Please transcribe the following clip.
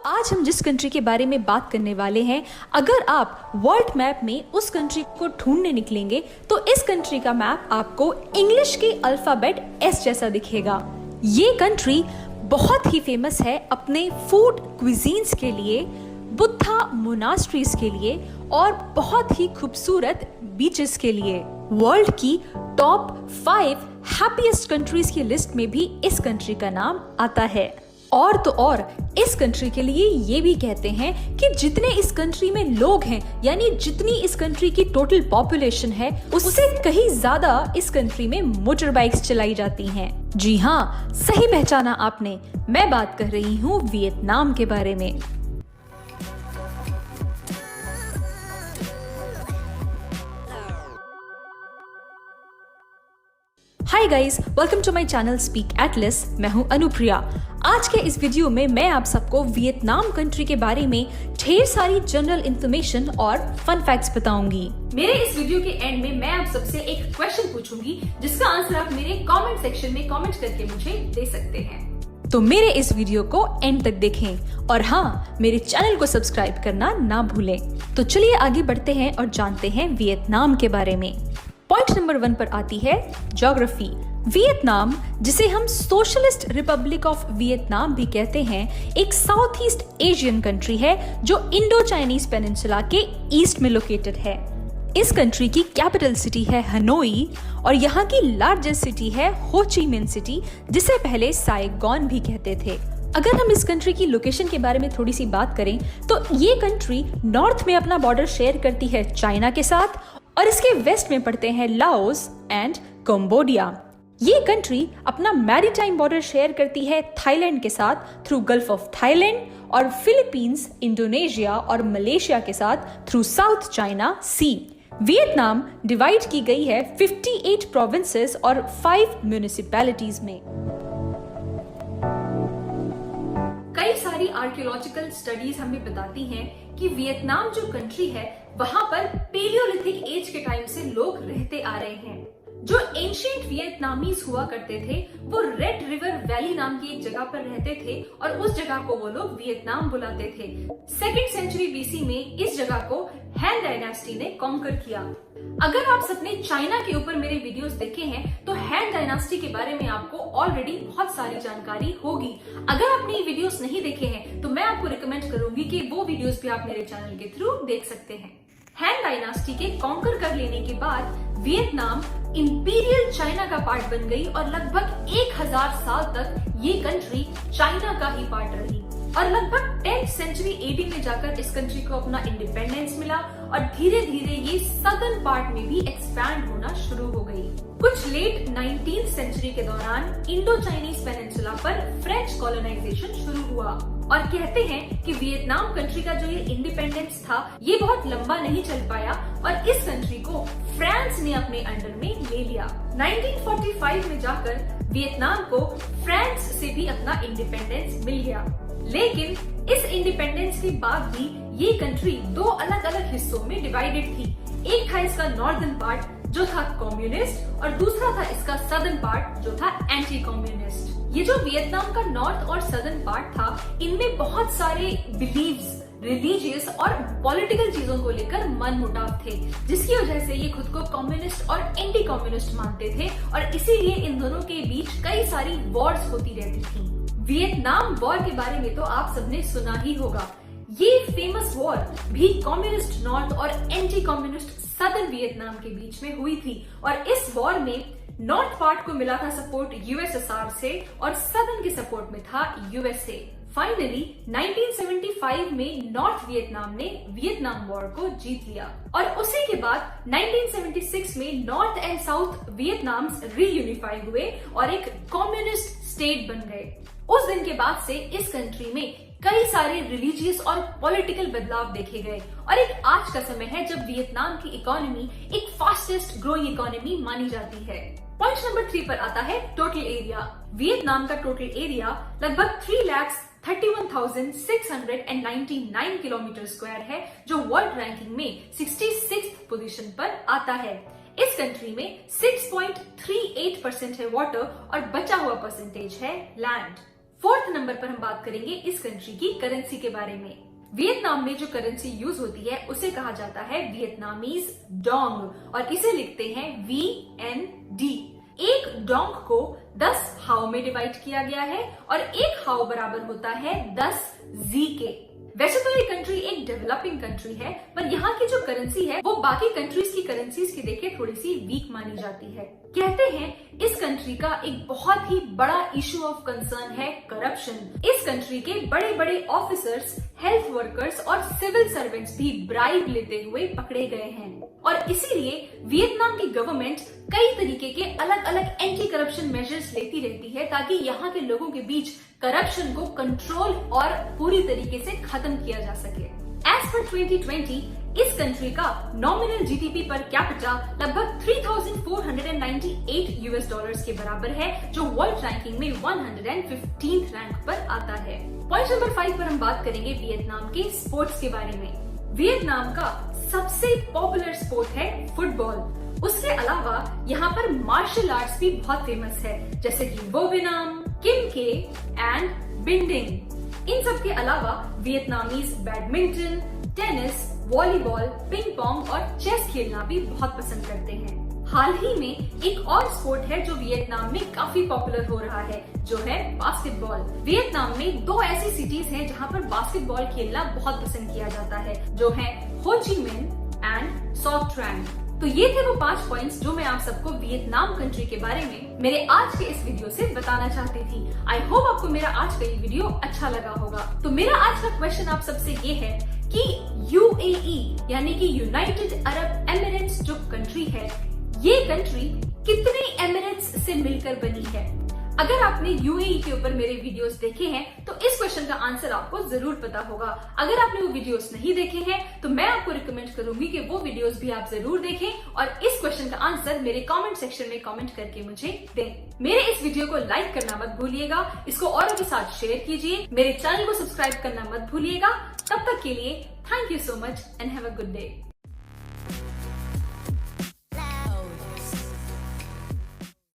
आज हम जिस कंट्री के बारे में बात करने वाले हैं, अगर आप वर्ल्ड मैप में उस कंट्री को ढूंढने निकलेंगे तो इस कंट्री का मैप आपको इंग्लिश के अल्फाबेट एस जैसा दिखेगा। ये कंट्री बहुत ही फेमस है अपने फूड क्विजीन्स के लिए, बुद्धा मोनास्ट्रीज के लिए और बहुत ही खूबसूरत बीचेस के लिए। वर्ल्ड की टॉप 5 हैप्पीएस्ट कंट्रीज की लिस्ट में भी इस कंट्री का नाम आता है। और तो और इस कंट्री के लिए ये भी कहते हैं कि जितने इस कंट्री में लोग हैं, यानी जितनी इस कंट्री की टोटल पॉपुलेशन है, उससे कहीं ज्यादा इस कंट्री में मोटर बाइक्स चलाई जाती हैं। जी हाँ, सही पहचाना आपने, मैं बात कर रही हूँ वियतनाम के बारे में। Hi guys, welcome to my channel speak atlas. मैं हूं अनुप्रिया। आज के इस वीडियो में मैं आप सबको वियतनाम कंट्री के बारे में ढेर सारी जनरल इंफॉर्मेशन और फन फैक्ट्स बताऊंगी। मेरे इस वीडियो के एंड में मैं आप सबसे एक क्वेश्चन पूछूंगी जिसका आंसर आप मेरे कमेंट सेक्शन में कमेंट करके मुझे दे सकते हैं। तो मेरे इस वीडियो को एंड तक देखें और हाँ, मेरे चैनल को सब्सक्राइब करना ना भूलें। तो चलिए आगे बढ़ते हैं और जानते हैं वियतनाम के बारे में। पॉइंट नंबर 1 पर आती है ज्योग्राफी। वियतनाम, जिसे हम सोशलिस्ट रिपब्लिक ऑफ वियतनाम भी कहते हैं, एक साउथ ईस्ट एशियन कंट्री है जो इंडो चाइनीज पेनिनसुला के ईस्ट में लोकेटेड है। इस कंट्री की कैपिटल सिटी है हनोई और यहाँ की लार्जेस्ट सिटी है हो ची मिन सिटी, जिसे पहले साइगोन भी कहते थे। अगर हम इस कंट्री की लोकेशन के बारे में थोड़ी सी बात करें तो ये कंट्री नॉर्थ में अपना बॉर्डर शेयर करती है चाइना के साथ और इसके वेस्ट में पड़ते हैं लाओस एंड कंबोडिया। ये कंट्री अपना मैरीटाइम बॉर्डर शेयर करती है थाईलैंड के साथ थ्रू गल्फ ऑफ थाईलैंड और फिलीपींस, इंडोनेशिया और मलेशिया के साथ थ्रू साउथ चाइना सी। वियतनाम डिवाइड की गई है 58 प्रोविंसेस और 5 म्युनिसिपैलिटीज में। कई सारी आर्कियोलॉजिकल स्टडीज हमें बताती हैं कि वियतनाम जो कंट्री है वहां पर पेलियोलिथिक एज के टाइम से लोग रहते आ रहे हैं। जो एंशिएंट वियतनामीज हुआ करते थे वो रेड रिवर वैली नाम की एक जगह पर रहते थे और उस जगह को वो लोग वियतनाम बुलाते थे। 2nd सेंचुरी बीसी में इस जगह को हैन डायनेस्टी ने कॉन्कर किया। अगर आप सबने चाइना के ऊपर मेरे वीडियोस देखे हैं तो हैन डायनेस्टी के बारे में आपको ऑलरेडी बहुत सारी जानकारी होगी। अगर आपने ये वीडियोस नहीं देखे हैं तो मैं आपको रिकमेंड करूंगी कि वो वीडियोस भी आप मेरे चैनल के थ्रू देख सकते हैं। हैन डायनेस्टी के कॉन्कर कर लेने के बाद वियतनाम इंपीरियल चाइना का पार्ट बन गई और लगभग 1000 साल तक ये कंट्री चाइना का ही पार्ट रही और लगभग 10th सेंचुरी एडी में जाकर इस कंट्री को अपना इंडिपेंडेंस मिला और धीरे धीरे ये सदर्न पार्ट में भी एक्सपैंड होना शुरू हो गई। कुछ लेट 19th सेंचुरी के दौरान इंडो चाइनीज पेनिनसुला पर फ्रेंच कॉलोनाइजेशन शुरू हुआ और कहते हैं कि वियतनाम कंट्री का जो ये इंडिपेंडेंस था ये बहुत लंबा नहीं चल पाया और इस कंट्री को फ्रांस ने अपने अंडर में ले लिया। 1945 में जाकर वियतनाम को फ्रांस से भी अपना इंडिपेंडेंस मिल गया, लेकिन इस इंडिपेंडेंस के बाद भी ये कंट्री 2 अलग अलग हिस्सों में डिवाइडेड थी। एक था इसका नॉर्दर्न पार्ट जो था कम्युनिस्ट और दूसरा था इसका सदर्न पार्ट जो था एंटी कम्युनिस्ट। ये जो वियतनाम का नॉर्थ और सदर्न पार्ट था, इनमें बहुत सारे बिलीव्स, रिलीजियस और पॉलिटिकल चीजों को लेकर मनमुटाव थे, जिसकी वजह से ये खुद को कम्युनिस्ट और एंटी कम्युनिस्ट मानते थे और इसीलिए इन दोनों के बीच कई सारी वॉर्स होती रहती थी। वियतनाम वॉर के बारे में तो आप सबने सुना ही होगा। ये फेमस वॉर भी कम्युनिस्ट नॉर्थ और एंटी कम्युनिस्ट सदर्न वियतनाम के बीच में हुई थी और इस वॉर में नॉर्थ पार्ट को मिला था सपोर्ट यूएसएसआर से और सदर्न के सपोर्ट में था यूएसए। फाइनली 1975 में नॉर्थ वियतनाम ने वियतनाम वॉर को जीत लिया और उसी के बाद 1976 में नॉर्थ एंड साउथ वियतनाम्स रीयूनिफाई हुए और एक कम्युनिस्ट स्टेट बन गए। उस दिन के बाद से इस कंट्री में कई सारे रिलीजियस और पॉलिटिकल बदलाव देखे गए और एक आज का समय है जब वियतनाम की इकोनॉमी एक फास्टेस्ट ग्रोइंग इकोनॉमी मानी जाती है। पॉइंट नंबर 3 पर आता है टोटल एरिया। वियतनाम का टोटल एरिया लगभग 3,31,699 किलोमीटर स्क्वायर है, जो वर्ल्ड रैंकिंग में 66th पोजीशन पर आता है। इस कंट्री में 6.38% है वाटर और बचा हुआ परसेंटेज है लैंड। 4th नंबर पर हम बात करेंगे इस कंट्री की करेंसी के बारे में। वियतनाम में जो करेंसी यूज होती है उसे कहा जाता है वियतनामीज डोंग और इसे लिखते हैं VND। एक डोंग को 10 हाउ में डिवाइड किया गया है और एक हाउ बराबर होता है 10 जी के। वैसे तो ये कंट्री एक डेवलपिंग कंट्री है, पर यहाँ की जो करेंसी है वो बाकी कंट्रीज की करेंसीज की देखे थोड़ी सी वीक मानी जाती है। कहते हैं इस कंट्री का एक बहुत ही बड़ा इशू ऑफ कंसर्न है करप्शन। इस कंट्री के बड़े बड़े ऑफिसर्स, हेल्थ वर्कर्स और सिविल सर्वेंट्स भी ब्राइब लेते हुए पकड़े गए हैं और इसीलिए वियतनाम की गवर्नमेंट कई तरीके के अलग अलग एंटी करप्शन मेजर्स लेती रहती है ताकि यहाँ के लोगों के बीच करप्शन को कंट्रोल और पूरी तरीके से खत्म किया जा सके। एज पर 2020 इस कंट्री का नॉमिनल जीडीपी पर कैपिटा लगभग 3,498 यूएस डॉलर्स के बराबर है, जो वर्ल्ड रैंकिंग में 115th रैंक पर आता है। पॉइंट नंबर 5 पर हम बात करेंगे वियतनाम के स्पोर्ट्स के बारे में। वियतनाम का सबसे पॉपुलर स्पोर्ट है फुटबॉल। उसके अलावा यहाँ पर मार्शल आर्ट्स भी बहुत फेमस है, जैसे कि वो वियतनाम, किम के एंड बिंडिंग। इन सब के अलावा Vietnamese badminton, tennis, volleyball, ping pong और चेस खेलना भी बहुत पसंद करते हैं। हाल ही में एक और स्पोर्ट है जो वियतनाम में काफी पॉपुलर हो रहा है, जो है बास्केटबॉल। वियतनाम में 2 ऐसी सिटीज हैं जहां पर बास्केटबॉल खेलना बहुत पसंद किया जाता है, जो है हो ची मिन्ह एंड सॉ ट्रैंग। तो ये थे वो 5 पॉइंट्स जो मैं आप सबको वियतनाम कंट्री के बारे में मेरे आज के इस वीडियो से बताना चाहती थी। आई होप आपको मेरा आज का ये वीडियो अच्छा लगा होगा। तो मेरा आज का क्वेश्चन आप सबसे ये है कि UAE यानी कि यूनाइटेड अरब एमिरेट्स जो कंट्री है, ये कंट्री कितने एमिरेट्स से मिलकर बनी है? अगर आपने UAE के ऊपर मेरे वीडियोस देखे हैं तो इस क्वेश्चन का आंसर आपको जरूर पता होगा। अगर आपने वो वीडियोस नहीं देखे हैं तो मैं आपको रिकमेंड करूंगी कि वो वीडियोस भी आप जरूर देखें और इस क्वेश्चन का आंसर मेरे कमेंट सेक्शन में कमेंट करके मुझे दें। मेरे इस वीडियो को लाइक करना मत भूलिएगा, इसको औरों के साथ शेयर कीजिए, मेरे चैनल को सब्सक्राइब करना मत भूलिएगा। तब तक के लिए thank you so much and have a good day.